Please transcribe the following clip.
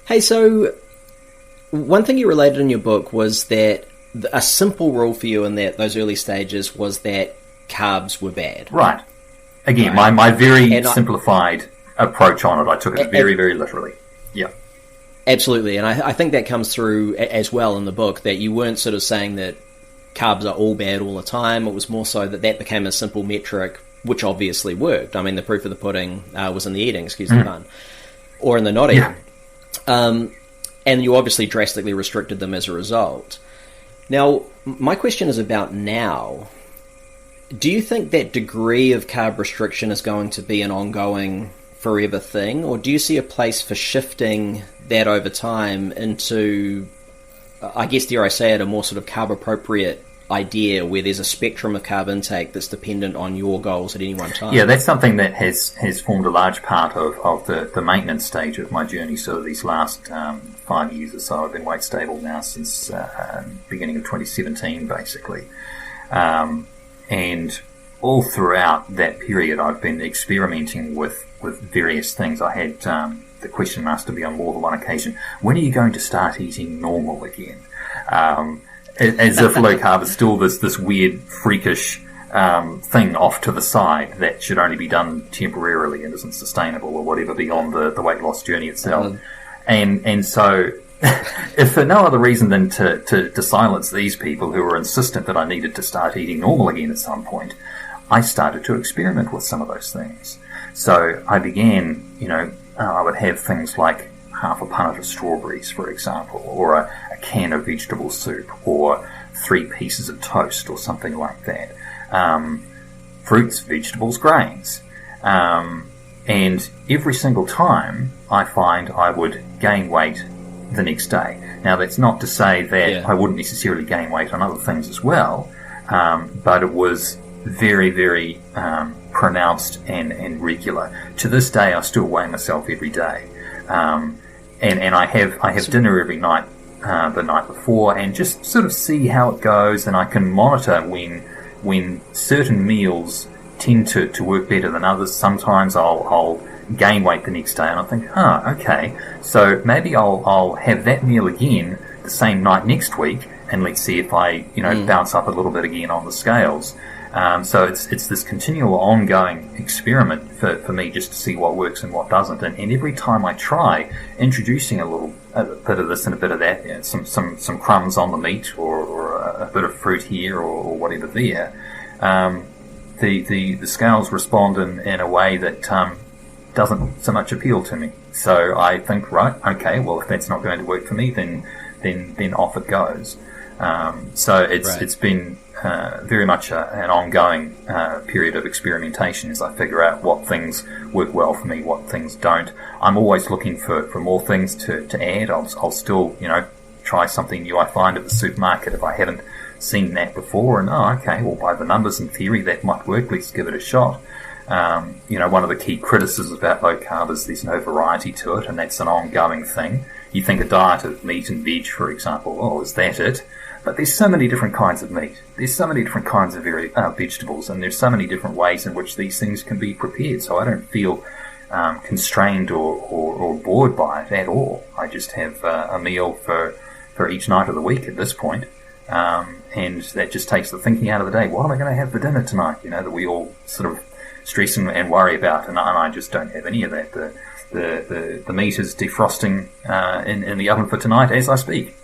Hey, so one thing you related in your book was that a simple rule for you in those early stages was that carbs were bad. Right. Again, Right. my very simplified approach on it, I took it very, very literally. Yeah. Absolutely, and I think that comes through as well in the book, that you weren't sort of saying that carbs are all bad all the time. It was more so that became a simple metric, which obviously worked. I mean, the proof of the pudding was in the eating, excuse the pun, or in the not eating. Yeah. And you obviously drastically restricted them as a result. Now, my question is about now. Do you think that degree of carb restriction is going to be an ongoing forever thing, or do you see a place for shifting that over time into, I guess, dare I say it, a more sort of carb-appropriate idea where there's a spectrum of carb intake that's dependent on your goals at any one time? Yeah, that's something that has formed a large part of the maintenance stage of my journey. So these last 5 years or so, I've been weight stable now since beginning of 2017, basically. And all throughout that period, I've been experimenting with various things. I had the question asked to me on more than one occasion, when are you going to start eating normal again? As if low carb is still this weird, freakish thing off to the side that should only be done temporarily and isn't sustainable or whatever beyond the weight loss journey itself. And so, if for no other reason than to silence these people who were insistent that I needed to start eating normal again at some point, I started to experiment with some of those things. So I began, I would have things like half a punnet of strawberries, for example, or a can of vegetable soup, or 3 pieces of toast, or something like that. Fruits, vegetables, grains. And every single time I find I would gain weight the next day. Now, that's not to say that I wouldn't necessarily gain weight on other things as well, but it was very, very pronounced and regular. To this day, I still weigh myself every day. And I have dinner every night, the night before, and just sort of see how it goes, and I can monitor when certain meals tend to work better than others. Sometimes I'll gain weight the next day, and I think, okay, so maybe I'll have that meal again the same night next week, and let's see if I bounce up a little bit again on the scales. So it's this continual ongoing experiment for me, just to see what works and what doesn't. And every time I try introducing a bit of this and a bit of that, some crumbs on the meat or a bit of fruit here or whatever there, the scales respond in a way that doesn't so much appeal to me. So I think, right, okay, well, if that's not going to work for me, then off it goes. So it's been very much an ongoing period of experimentation as I figure out what things work well for me, what things don't. I'm always looking for more things to add. I'll still, try something new I find at the supermarket if I haven't seen that before, and okay, well, by the numbers in theory that might work, let's give it a shot. One of the key criticisms about low carb is there's no variety to it, and that's an ongoing thing. You think a diet of meat and veg, for example, is that it? But there's so many different kinds of meat. There's so many different kinds of vegetables, and there's so many different ways in which these things can be prepared. So I don't feel constrained or bored by it at all. I just have a meal for each night of the week at this point. And that just takes the thinking out of the day. What am I going to have for dinner tonight? That we all sort of stress and worry about, and I just don't have any of that. The meat is defrosting in the oven for tonight as I speak.